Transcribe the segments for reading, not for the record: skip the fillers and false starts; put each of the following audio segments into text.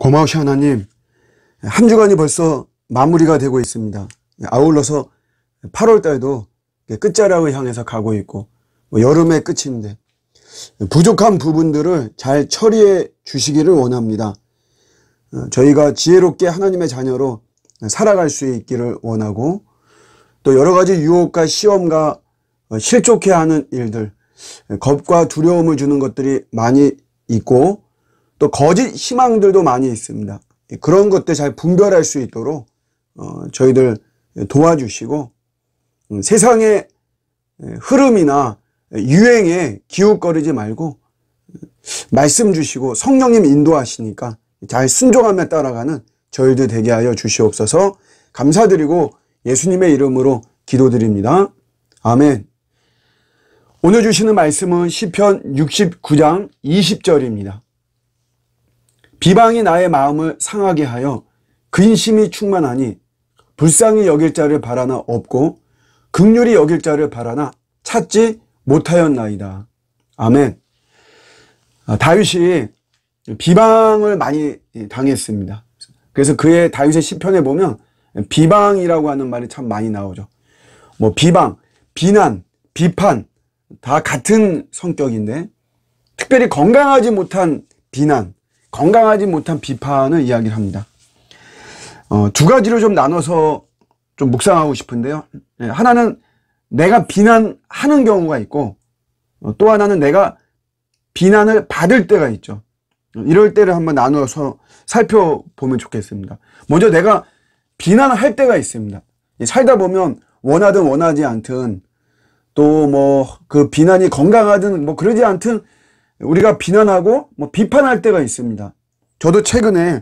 고마우신 하나님, 한 주간이 벌써 마무리가 되고 있습니다. 아울러서 8월달도 끝자락을 향해서 가고 있고, 여름의 끝인데 부족한 부분들을 잘 처리해 주시기를 원합니다. 저희가 지혜롭게 하나님의 자녀로 살아갈 수 있기를 원하고, 또 여러 가지 유혹과 시험과 실족해 하는 일들, 겁과 두려움을 주는 것들이 많이 있고, 또 거짓 희망들도 많이 있습니다. 그런 것들 잘 분별할 수 있도록 저희들 도와주시고, 세상의 흐름이나 유행에 기웃거리지 말고 말씀 주시고 성령님 인도하시니까 잘 순종하며 따라가는 저희들 되게 하여 주시옵소서. 감사드리고 예수님의 이름으로 기도드립니다. 아멘. 오늘 주시는 말씀은 시편 69장 20절입니다. 비방이 나의 마음을 상하게 하여 근심이 충만하니 불쌍히 여길 자를 바라나 없고 긍휼히 여길 자를 바라나 찾지 못하였나이다. 아멘. 다윗이 비방을 많이 당했습니다. 그래서 그의 다윗의 시편에 보면 비방이라고 하는 말이 참 많이 나오죠. 비방, 비난, 비판 다 같은 성격인데, 특별히 건강하지 못한 비난, 건강하지 못한 비판을 이야기를 합니다. 두 가지로 좀 나눠서 좀 묵상하고 싶은데요. 하나는 내가 비난하는 경우가 있고, 또 하나는 내가 비난을 받을 때가 있죠. 이럴 때를 한번 나눠서 살펴보면 좋겠습니다. 먼저 내가 비난할 때가 있습니다. 살다 보면 원하든 원하지 않든, 또 그 비난이 건강하든 그러지 않든 우리가 비난하고 비판할 때가 있습니다. 저도 최근에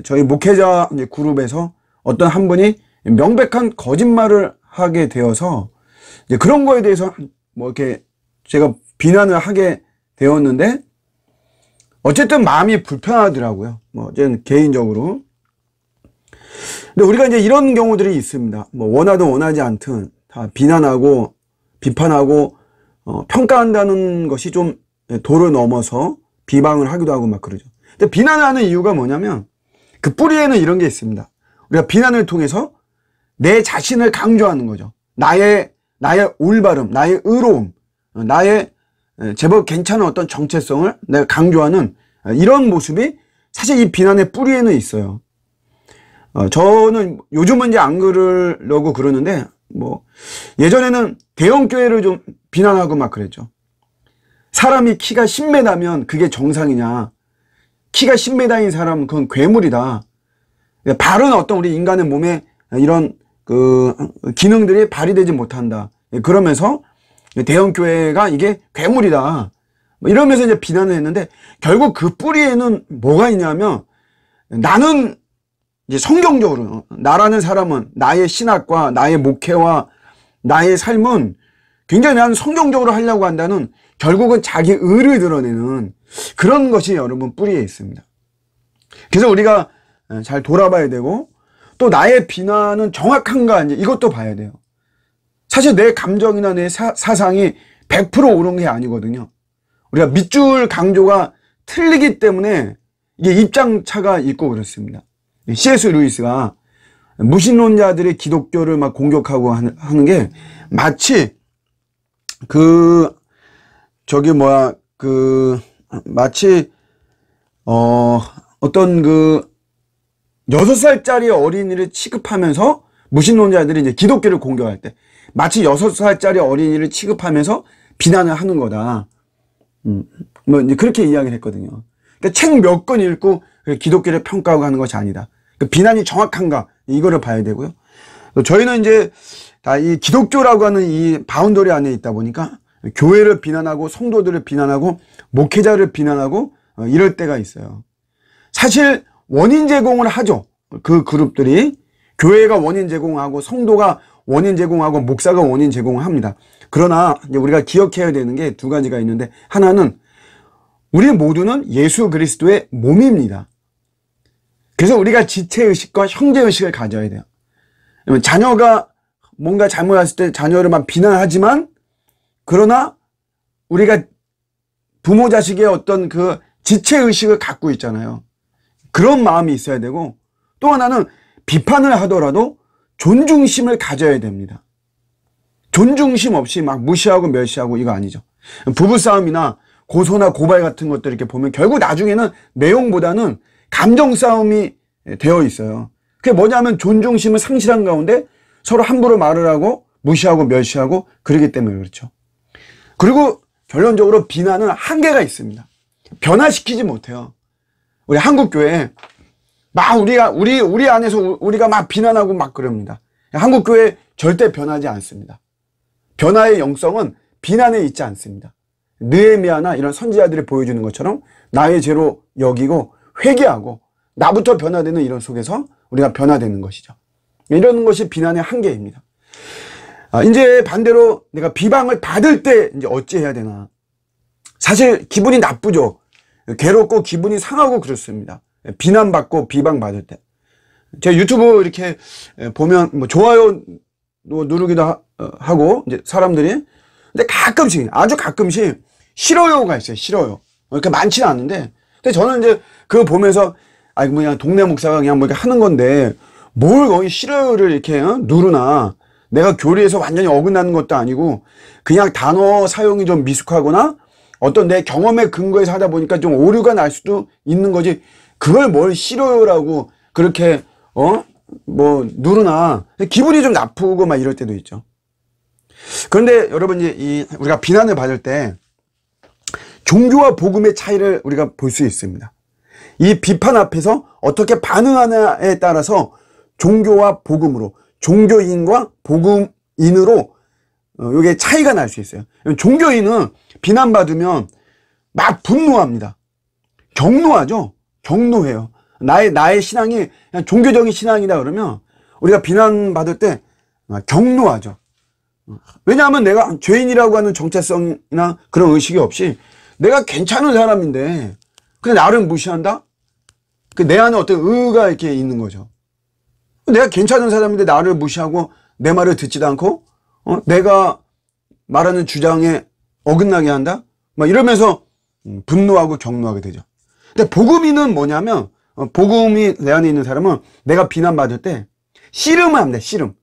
저희 목회자 그룹에서 어떤 한 분이 명백한 거짓말을 하게 되어서 그런 거에 대해서 이렇게 제가 비난을 하게 되었는데, 어쨌든 마음이 불편하더라고요. 저는 개인적으로. 근데 우리가 이제 이런 경우들이 있습니다. 원하든 원하지 않든 다 비난하고 비판하고 평가한다는 것이 좀 도를 넘어서 비방을 하기도 하고 그러죠. 근데 비난을 하는 이유가 뭐냐면 그 뿌리에는 이런 게 있습니다. 우리가 비난을 통해서 내 자신을 강조하는 거죠. 나의 올바름, 나의 의로움, 나의 제법 괜찮은 어떤 정체성을 내가 강조하는 이런 모습이 사실 이 비난의 뿌리에는 있어요. 저는 요즘은 이제 안 그러려고 그러는데, 예전에는 대형교회를 좀 비난하고 그랬죠. 사람이 키가 10m면 그게 정상이냐. 키가 10m인 사람은 그건 괴물이다. 바른 어떤 우리 인간의 몸에 이런 기능들이 발휘되지 못한다. 그러면서 대형교회가 이게 괴물이다. 이러면서 이제 비난을 했는데, 결국 그 뿌리에는 뭐가 있냐면, 나는 이제 성경적으로, 나라는 사람은 나의 신학과 나의 목회와 나의 삶은 굉장히 나는 성경적으로 하려고 한다는, 결국은 자기 의를 드러내는 그런 것이 여러분 뿌리에 있습니다. 그래서 우리가 잘 돌아봐야 되고, 또 나의 비난은 정확한가 아닌지 이것도 봐야 돼요. 사실 내 감정이나 내 사상이 100% 옳은 게 아니거든요. 우리가 밑줄 강조가 틀리기 때문에 이게 입장차가 있고 그렇습니다. C.S. 루이스가 무신론자들의 기독교를 공격하고 하는 게 마치 마치 어떤 6살짜리 어린이를 취급하면서, 무신론자들이 이제 기독교를 공격할 때 마치 6살짜리 어린이를 취급하면서 비난을 하는 거다. 이제 그렇게 이야기를 했거든요. 그러니까 책 몇 권 읽고 기독교를 평가하고 하는 것이 아니다. 그러니까 비난이 정확한가, 이거를 봐야 되고요. 저희는 이제 다 이 기독교라고 하는 이 바운더리 안에 있다 보니까 교회를 비난하고 성도들을 비난하고 목회자를 비난하고 이럴 때가 있어요. 사실 원인 제공을 하죠. 그 그룹들이 교회가 원인 제공하고 성도가 원인 제공하고 목사가 원인 제공을 합니다. 그러나 이제 우리가 기억해야 되는 게 두 가지가 있는데, 하나는 우리 모두는 예수 그리스도의 몸입니다. 그래서 우리가 지체의식과 형제의식을 가져야 돼요. 자녀가 뭔가 잘못했을 때 자녀를 비난하지만, 그러나 우리가 부모 자식의 어떤 그 지체의식을 갖고 있잖아요. 그런 마음이 있어야 되고, 또 하나는 비판을 하더라도 존중심을 가져야 됩니다. 존중심 없이 막 무시하고 멸시하고 이거 아니죠. 부부싸움이나 고소나 고발 같은 것들 이렇게 보면 결국 나중에는 내용보다는 감정 싸움이 되어 있어요. 그게 뭐냐면 존중심을 상실한 가운데 서로 함부로 말을 하고 무시하고 멸시하고 그러기 때문에 그렇죠. 그리고 결론적으로 비난은 한계가 있습니다. 변화시키지 못해요. 우리 한국교회 막 우리 안에서 우리가 막 비난하고 막 그럽니다. 한국교회 절대 변하지 않습니다. 변화의 영성은 비난에 있지 않습니다. 느헤미야나 이런 선지자들이 보여주는 것처럼 나의 죄로 여기고 회개하고 나부터 변화되는 이런 속에서 우리가 변화되는 것이죠. 이런 것이 비난의 한계입니다. 이제 반대로 내가 비방을 받을 때 이제 어찌해야 되나. 사실 기분이 나쁘죠. 괴롭고 기분이 상하고 그렇습니다. 비난받고 비방받을 때. 제 유튜브 이렇게 보면 뭐 좋아요 누르기도 하고 이제 사람들이, 근데 가끔씩 아주 가끔씩 싫어요가 있어요. 싫어요. 그렇게 많지는 않은데, 근데 저는 이제 그거 보면서 뭐 그냥 동네 목사가 그냥 뭐 이렇게 하는 건데 뭘 거기 싫어요를 이렇게 누르나. 내가 교리에서 완전히 어긋나는 것도 아니고 그냥 단어 사용이 좀 미숙하거나 어떤 내 경험에 근거해서 하다 보니까 좀 오류가 날 수도 있는 거지, 그걸 뭘 싫어요라고 그렇게 뭐 누르나. 기분이 좀 나쁘고 막 이럴 때도 있죠. 그런데 여러분, 이제 우리가 비난을 받을 때 종교와 복음의 차이를 우리가 볼 수 있습니다. 이 비판 앞에서 어떻게 반응하냐에 따라서 종교와 복음으로, 종교인과 복음인으로 이게 차이가 날 수 있어요. 종교인은 비난받으면 막 분노합니다. 경노하죠. 경노해요. 나의 신앙이 그냥 종교적인 신앙이다 그러면 우리가 비난받을 때 경노하죠. 왜냐하면 내가 죄인이라고 하는 정체성이나 그런 의식이 없이 내가 괜찮은 사람인데 근데 나를 무시한다? 내 안에 어떤 의가 이렇게 있는 거죠. 내가 괜찮은 사람인데 나를 무시하고 내 말을 듣지도 않고 내가 말하는 주장에 어긋나게 한다? 막 이러면서 분노하고 경노하게 되죠. 근데 복음인은 뭐냐면, 복음이 내 안에 있는 사람은 내가 비난받을 때 씨름을 합니다. 씨름.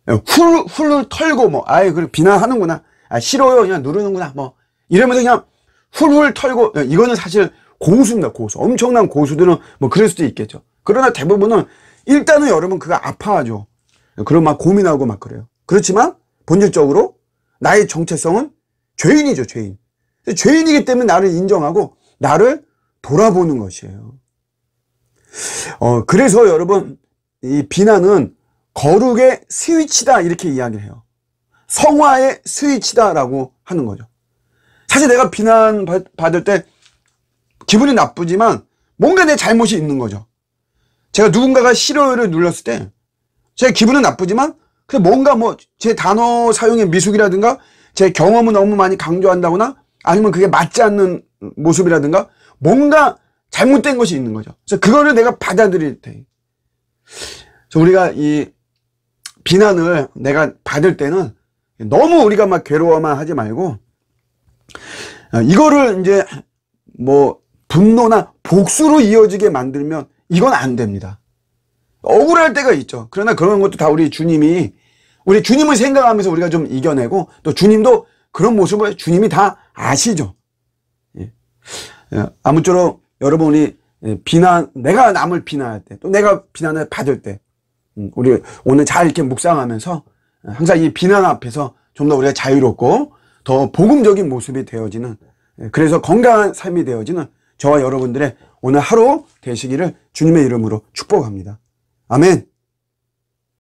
훌훌 털고 그래 비난하는구나. 싫어요. 그냥 누르는구나. 이러면서 그냥 훌훌 털고, 이거는 사실 고수입니다. 고수. 엄청난 고수들은 그럴 수도 있겠죠. 그러나 대부분은 일단은 여러분 그거 아파하죠. 그럼 막 고민하고 막 그래요. 그렇지만 본질적으로 나의 정체성은 죄인이죠. 죄인. 죄인이기 때문에 나를 인정하고 나를 돌아보는 것이에요. 그래서 여러분, 이 비난은 거룩의 스위치다 이렇게 이야기를 해요. 성화의 스위치다라고 하는 거죠. 사실 내가 비난받을 때 기분이 나쁘지만 뭔가 내 잘못이 있는 거죠. 제가 누군가가 싫어요를 눌렀을 때 제 기분은 나쁘지만 근데 뭔가 제 단어 사용의 미숙이라든가 제 경험을 너무 많이 강조한다거나 아니면 그게 맞지 않는 모습이라든가 뭔가 잘못된 것이 있는 거죠. 그래서 그거를 내가 받아들일 때, 우리가 이 비난을 내가 받을 때는 너무 우리가 막 괴로워만 하지 말고 이거를 이제 분노나 복수로 이어지게 만들면 이건 안 됩니다. 억울할 때가 있죠. 그러나 그런 것도 다 우리 주님을 생각하면서 우리가 좀 이겨내고, 또 주님도 그런 모습을 주님이 다 아시죠. 아무쪼록 여러분이 내가 남을 비난할 때, 또 내가 비난을 받을 때, 우리 오늘 잘 이렇게 묵상하면서 항상 이 비난 앞에서 좀 더 우리가 자유롭고 더 복음적인 모습이 되어지는, 그래서 건강한 삶이 되어지는 저와 여러분들의 오늘 하루 되시기를 주님의 이름으로 축복합니다. 아멘.